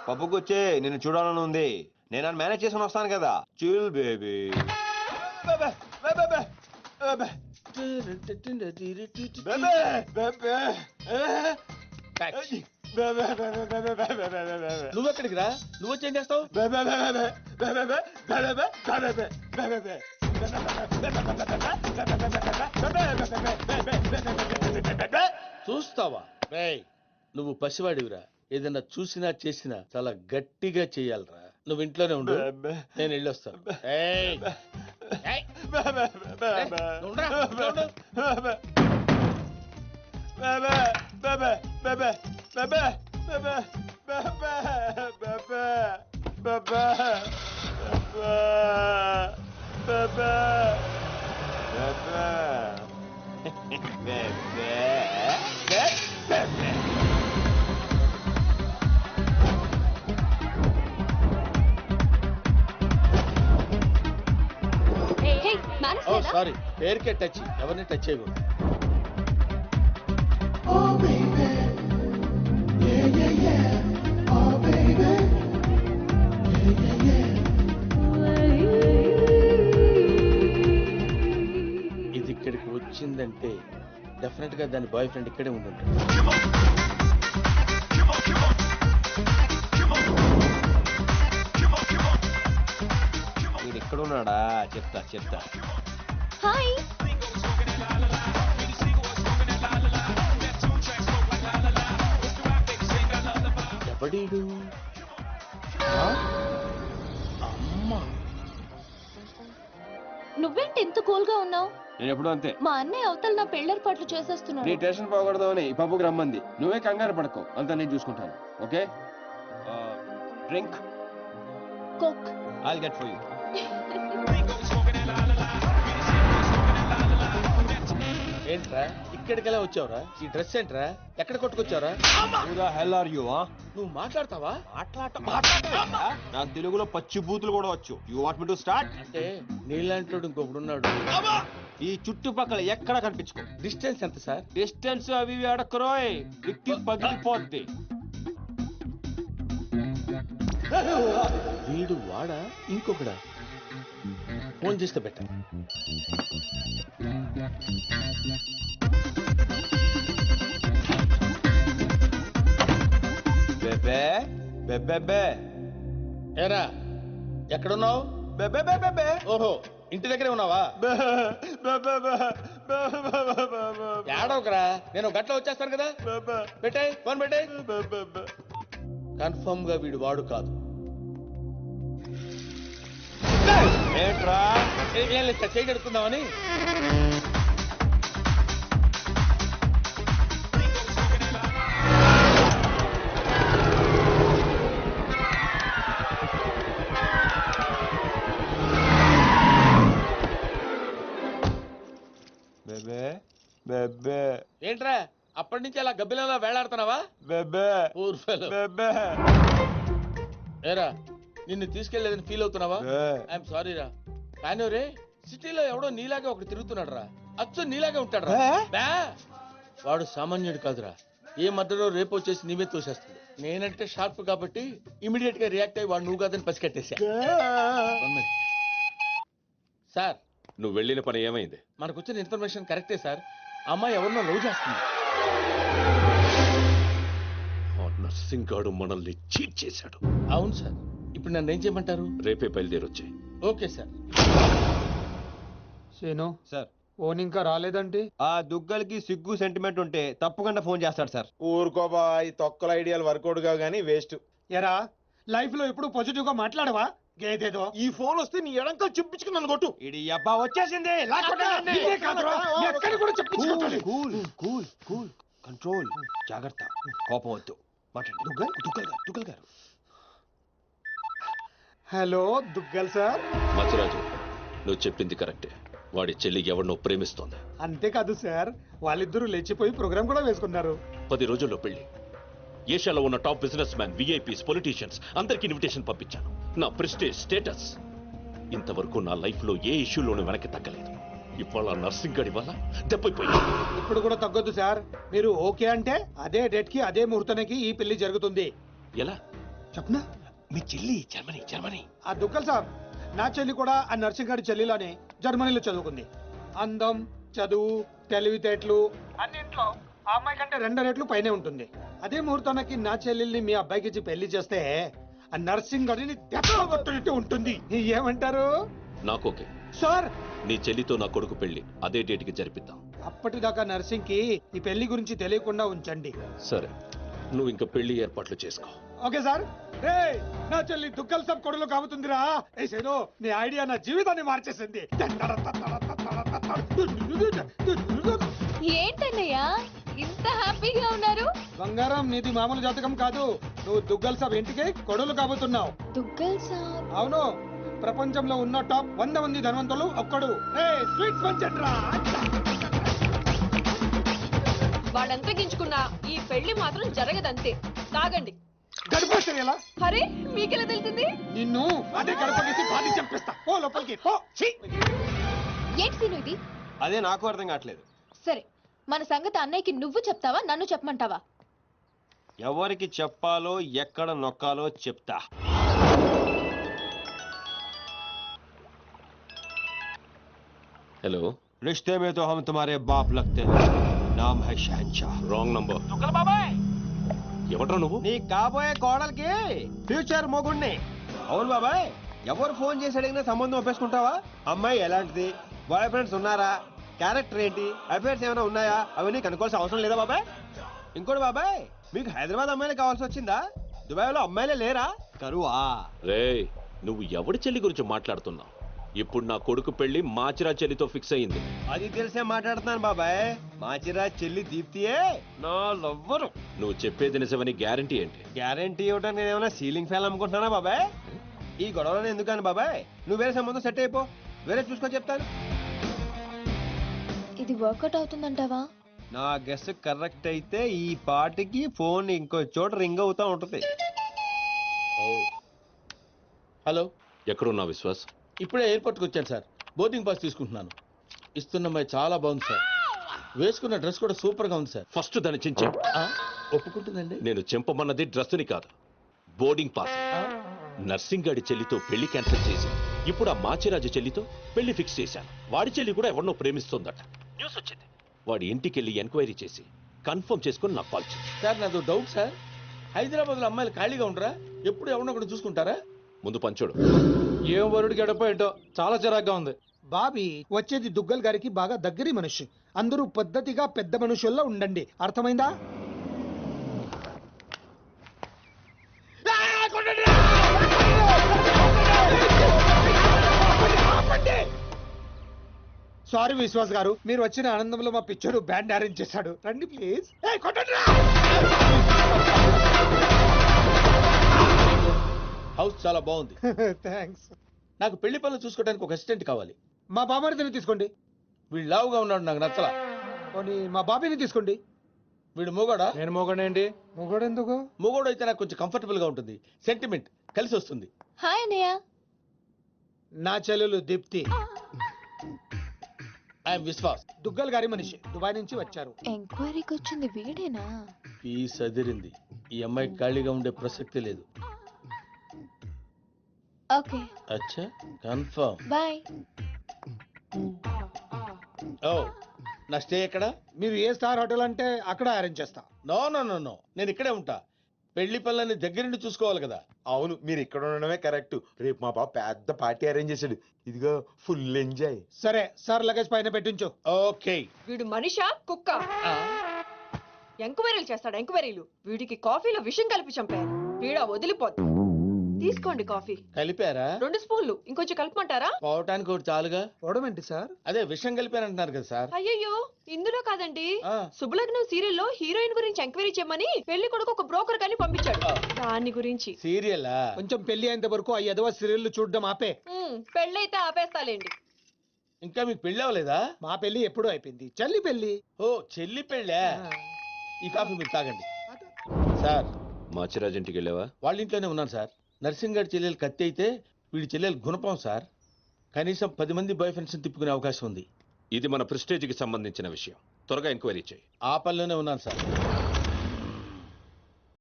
పప్పుకు వచ్చే నిన్ను చూడాలని ఉంది. నేను మేనేజ్ చేసుకుని వస్తాను కదా. Chill baby. నువ్వెక్కడికి రా? నువ్వు వచ్చి ఏం చేస్తావు? చూస్తావా? నువ్వు పసివాడివిరా. ఏదైనా చూసినా చేసినా చాలా గట్టిగా చెయ్యాలరా. నువ్వు ఇంట్లోనే ఉండు, నేను వెళ్ళొస్తాను. సారీ, పేరుకే టచ్, ఎవరిని టచ్ చేయకూడదు. ఇది ఇక్కడికి వచ్చిందంటే డెఫినెట్ గా దాని బాయ్ ఫ్రెండ్ ఇక్కడే ఉండుంటాడు. వీడు ఎక్కడున్నాడా? చెప్తా చెప్తా. హాయ్. ఎవడీడు? అమ్మా, నువ్వేంటి ఎంత కూల్ గా ఉన్నావు? నేను ఎప్పుడు అంతే. మా అన్నయ్య అవతల నా పెళ్ళేర్పాట్లు చేసేస్తున్నాడు. నీ టెన్షన్ పోకూడదు అని ఈ పప్పుకి రమ్మంది. నువ్వే కంగారు పడకు, అంతా నేను చూసుకుంటాను. Okay, drink coke. I'll get for you. ఏంట్రా ఇక్కడికెలా వచ్చావురా? ఈ డ్రెస్ ఏంట్రా? ఎక్కడ కొట్టుకొచ్చావురా? Who the hell are you? నువ్వు మాట్లాడతావా? నాకు తెలుగులో పచ్చి బూతులు కూడా వచ్చు. You want me to start? అంటే నీలాంటి ఇంకొకడున్నాడు. ఈ చుట్టుపక్కల ఎక్కడ కనిపించుకో. డిస్టెన్స్ ఎంత సార్? డిస్టెన్స్ అవి ఇవి అడక్కరోయ్, విక్కి పగిలిపోద్ది. వీడు వాడా ఇంకొకడా? ఫోన్ చేస్తే బెటర్. బెబే బెబెబే. ఏరా ఎక్కడున్నావు? బెబెబెబెబే. ఓహో, ఇంటి దగ్గరే ఉన్నావా? ఏడవకరా, నేను గట్ల వచ్చేస్తాను కదా. పెట్టాయి ఫోన్, పెట్టాయి. కన్ఫర్మ్ గా వీడు వాడు కాదు. ఏంట్రా? ఏం లేదు సార్, చేయగలుగుతున్నామని. బెబే బెబే. ఏంట్రా అప్పటి నుంచి అలా గబ్బిలలో వేలాడుతున్నావా? బెబే బెబే. ఏరా నిన్ను తీసుకెళ్లేదని ఫీల్ అవుతున్నావా? ఐఎమ్ సారీ రా, కానీ రే సిటీలో ఎవడో నీలాగే ఒకటి తిరుగుతున్నాడు రా. అచ్చు నీలాగే ఉంటాడు రా. వాడు సామాన్యుడు కాదురా. ఏ మధ్యలో రేపు వచ్చేసి నీవే తోసేస్తుంది. నేనంటే షార్ప్ కాబట్టి ఇమీడియట్ గా రియాక్ట్ అయ్యి వాడు నువ్వు కాదని పసికట్టేశా. సార్, నువ్వు వెళ్ళిన పని ఏమైంది? మనకు వచ్చిన ఇన్ఫర్మేషన్ కరెక్టే సార్. అమ్మాయి ఎవరినో లవ్ చేస్తుంది. నర్సింగ్ గాడు మనల్ని చీట్ చేశాడు. అవును సార్. ఇప్పుడు నన్ను ఏం చేయమంటారు? రేపే బయలుదేరొచ్చాయి. Okay sir. శేను సార్, ఫోన్ ఇంకా రాలేదంటే? ఆ దుగ్గలకి సిగ్గు సెంటిమెంట్ ఉంటే తప్పకుండా ఫోన్ చేస్తాడు సార్. ఊరుకోబా, ఈ తొక్కల ఐడియాలు వర్కౌట్ గా గానీ వేస్ట్. ఎరా లైఫ్ లో ఎప్పుడు పాజిటివ్ గా మాట్లాడవా? గేదేదో ఈ ఫోన్ వస్తే నీ ఎడంకా చెప్పించుకుని నన్ను కొట్టు. ఇది అబ్బా వచ్చేసింది. కూల్ కూల్ కూల్, కంట్రోల్, జాగ్రత్త, కోపం వద్దు. మాట్లాడు. దుగ్గల్ గారు. Hello Duggal sir. మచిరాజు, నువ్వు చెప్పింది కరెక్టే. వాడి చెల్లి ఎవరినో ప్రేమిస్తోంది. అంతేకాదు సార్, వాళ్ళిద్దరూ లేచిపోయి ప్రోగ్రామ్ కూడా వేసుకున్నారు. 10 రోజుల్లో పెళ్లి. ఏషియాలో ఉన్న top business man, VIPs, politicians అందరికి ఇన్విటేషన్ పంపించాను. నా ప్రెస్టేజ్, స్టేటస్ ఇంతవరకు నా లైఫ్ లో ఏ ఇష్యూలోనూ వెనక్కి తగ్గలేదు. ఇవాళ నర్సింగ్ గడి వల్ల దెబ్బైపోయింది. ఇప్పుడు కూడా తగ్గొద్దు సార్. మీరు ఓకే అంటే అదే డేట్ కి అదే ముహూర్తానికి ఈ పెళ్లి జరుగుతుంది. ఎలా? చెప్పనా? మీ చెల్లి జర్మనీ జర్మనీ. ఆ దుగ్గల్ సాబ్ నా చెల్లి కూడా ఆ నర్సింగ్ గారి చెల్లిలోనే జర్మనీలో చదువుకుంది. అందం, చదువు, తెలివితేటలు అన్నింట్లో ఆ అమ్మాయి కంటే 2 రెట్లు పైనే ఉంటుంది. అదే ముహూర్తానికి నా చెల్లెల్ని మీ అబ్బాయికి ఇచ్చి పెళ్లి చేస్తే ఆ నర్సింగ్ గారిని దెబ్బకొట్టినట్టు ఉంటుంది. ఏమంటారు? నాకు ఓకే. సార్ నీ చెల్లితో నా కొడుకు పెళ్లి అదే డేట్కి జరిపిద్దాం. అప్పటిదాకా నర్సింగ్ కి ఈ పెళ్లి గురించి తెలియకుండా ఉంచండి. సరే, నువ్వు ఇంకా పెళ్లి ఏర్పాట్లు చేసుకో. Okay sir. రే నా చెల్లి దుగ్గల్ సబ్ కొడులు కాబోతుందిరా. ఏసేదో నీ ఐడియా నా జీవితాన్ని మార్చేసింది. ఏంటన్నయ్య ఇంత హ్యాపీగా ఉన్నారు? బంగారం, నీది మామూలు జాతకం కాదు. నువ్వు దుగ్గల్ సబ్ ఇంటికి కొడులు కాబోతున్నావు. దుగ్గల్ సాబ్ అవును, ప్రపంచంలో ఉన్న టాప్ 100 మంది ధనవంతులు ఒక్కడు. స్వీట్స్ పంచండ్రా. వాళ్ళంతా గించుకున్నా ఈ పెళ్లి మాత్రం జరగదంతే. తాగండి. గడిపోతారు ఎలా? అరే మీకెలా తెలిసింది? నిన్ను అదే గడపగేసి బాధి చంపేస్తా. పో లోపలికి పో. ఛీ! ఏంటి సీను ఇది? అదే నాకు అర్థం కావట్లేదు. సరే, మన సంగతి అన్నయ్యకి నువ్వు చెప్తావా, నన్ను చెప్పమంటావా? ఎవరికి చెప్పాలో ఎక్కడ నొక్కాలో చెప్తా. హలో, रिश्ते में तो हम तुम्हारे बाप लगते हैं. नाम है शहनशाह. Wrong number. ఎవడ్రా నువ్వు? నీ కాబోయే కోడలికి ఫ్యూచర్ మొగుణ్ణి. అవును బాబాయ్, ఎవరు ఫోన్ చేసి అడిగినా సంబంధం ఒప్పేసుకుంటావా? అమ్మాయి ఎలాంటిది, బాయ్ ఫ్రెండ్స్ ఉన్నారా, క్యారెక్టర్ ఏంటి, అఫైర్స్ ఏమైనా ఉన్నాయా, అవన్నీ కనుక్కోవాల్సిన అవసరం లేదా బాబాయ్? ఇంకోటి బాబాయ్, మీకు హైదరాబాద్ అమ్మాయిలే కావాల్సి వచ్చిందా? దుబాయ్లో అమ్మాయిలే లేరా? కరువా? రేయ్, నువ్వు ఎవడి చెల్లి గురించి మాట్లాడుతున్నావు? ఇప్పుడు నా కొడుకు పెళ్లి మాచిరా చెల్లితో ఫిక్స్ అయింది. అది తెలిసే మాట్లాడుతున్నాను బాబాయ్. మాచిరా చెల్లి దీప్తియే నా లవ్వరు. నువ్వు చెప్పేది నిజమని గ్యారంటీ ఏంటి? గ్యారంటీ ఇవ్వడానికి నేను ఏమైనా సీలింగ్ ఫ్యాన్ అమ్ముకుంటున్నానా బాబాయ్? ఈ గొడవలను ఎందుకని బాబాయ్? నువ్వు వేరే సంబంధం సెట్ అయిపో, వేరే చూసుకొని చెప్తాను. ఇది వర్కౌట్ అవుతుందంటావా? నా గెస్ కరెక్ట్ అయితే ఈ పాటికి ఫోన్ ఇంకో చోట రింగ్ అవుతా ఉంటది. హలో, ఎక్కడున్నా విశ్వాస్? ఇప్పుడే ఎయిర్పోర్ట్కి వచ్చాను సార్. బోర్డింగ్ పాస్ తీసుకుంటున్నాను. ఇస్తున్న అమ్మాయి చాలా బాగుంది సార్. వేసుకున్న డ్రెస్ కూడా సూపర్ గా ఉంది సార్. ఫస్ట్ దాన్ని చించే. ఒప్పుకుంటుందండి. నేను చెంపమన్నది డ్రెస్సుని కాదు, బోర్డింగ్ పాస్. నర్సింగ్ గాడి చెల్లితో పెళ్లి క్యాన్సిల్ చేసి ఇప్పుడు ఆ మాచిరాజు చెల్లితో పెళ్లి ఫిక్స్ చేశాను. వాడి చెల్లి కూడా ఎవరినో ప్రేమిస్తోందట. న్యూస్ వచ్చింది. వాడి ఇంటికి వెళ్ళి ఎంక్వైరీ చేసి కన్ఫర్మ్ చేసుకుని నాకు కాల్ చేయి. సార్ నాదో డౌట్ సార్. హైదరాబాద్ లో అమ్మాయిలు ఖాళీగా ఉండరా? ఎప్పుడు ఎవరినో ఒకటి చూసుకుంటారా? ముందు పంచోడు. ఏం వరుడికి గడప ఏంటో చాలా చిరాగ్గా ఉంది. బాబీ, వచ్చేది దుగ్గల్ గారికి బాగా దగ్గరి మనిషి. అందరూ పద్ధతిగా పెద్ద మనుషుల్లో ఉండండి, అర్థమైందా? సారీ విశ్వాస్ గారు, మీరు వచ్చిన ఆనందంలో మా పిక్చర్ బ్యాండ్ అరేంజ్ చేశాడు. రండి ప్లీజ్. హౌస్ చాలా బాగుంది. థ్యాంక్స్. నాకు పెళ్లి పనులు చూసుకోవడానికి ఒక అసిస్టెంట్ కావాలి. మా బాబారిని తీసుకోండి. వీడు లావుగా ఉన్నాడు, నాకు నచ్చలా. పోనీ మా బాబీని తీసుకోండి. వీడు మూగోడా? నేను మోగండి. మొగడు ఎందుకు? మూగోడు అయితే నాకు కొంచెం కంఫర్టబుల్ గా ఉంటుంది. సెంటిమెంట్ కలిసి వస్తుంది. హాయ్ అన్నయ్య. నా చెల్లెలు దీప్తి. ఐఎమ్ విశ్వాస్. దుగ్గల్ గారి మనిషి, దుబాయ్ నుంచి వచ్చారు. ఎంక్వైరీకి వచ్చింది వీడేనా? పీస్ అదిరింది. ఈ అమ్మాయి ఖాళీగా ఉండే ప్రసక్తి లేదు. ఓకే, అచ్చా, కన్ఫర్మ్. బాయ్. ఓ, నా స్టే ఎక్కడ? మీరు ఏ స్టార్ హోటల్ అంటే అక్కడ అరేంజ్ చేస్తా. నో నో నో నో, నేను ఇక్కడే ఉంటా. పెళ్లి పనులని దగ్గరుండి చూసుకోవాలి కదా. అవును, మీరు ఇక్కడ ఉండడమే కరెక్ట్. రేపు మా బాబు పెద్ద పార్టీ అరేంజ్ చేశాడు. ఇదిగో ఫుల్ ఎంజాయ్. సరే సార్, లగేజ్ పైన పెట్టించు. ఓకే. వీడు మనిషా కుక్క? ఎంక్వైరీలు చేస్తాడు, ఎంక్వైరీలు. వీడికి కాఫీలో విషం కలిపి చంపారు. వీడ వదిలిపోద్దు. తీసుకోండి కాఫీ. కలిపారా? 2 స్పూన్లు. ఇంకొంచెం కలపమంటారా? పోవటానికి ఒకటి చాలుగా. పోవడం ఏంటి సార్? అదే విషయం కలిపారంటున్నారు కదా సార్. అయ్యయ్యో, ఇందులో కాదండి. ఆ. శుభలగ్నం సీరియల్లో హీరోయిన్ గురించి ఎంక్వైరీ చేయమని పెళ్లి కొడుకు ఒక బ్రోకర్ కానీ పంపించాడు. దాని గురించి. సీరియలా? కొంచెం పెళ్లి అయ్యేంత వరకు ఆ ఎదవ సీరియల్ చూడడం ఆపే. పెళ్ళైతే ఆపేస్తాలేండి. ఇంకా మీకు పెళ్లి అవ్వలేదా? మా పెళ్లి ఎప్పుడూ అయిపోయింది. చెల్లి పెళ్లి. ఓ, చెల్లి పెళ్ళా? ఈ కాఫీ మీరు తాగండి. సార్, మాచిరాజు ఇంటికి వెళ్ళావా? వాళ్ళ ఇంట్లోనే ఉన్నాను సార్. నర్సింగ్ గారి చెల్లెలు కత్తి అయితే వీడి చెల్లెలు గుణపం సార్. కనీసం 10 మంది బాయ్ ఫ్రెండ్స్ తిప్పుకునే అవకాశం ఉంది. ఇది మన ప్రెస్టేజ్కి సంబంధించిన విషయం. త్వరగా ఎంక్వైరీ చేయి. ఆ పనిలోనే ఉన్నాను సార్.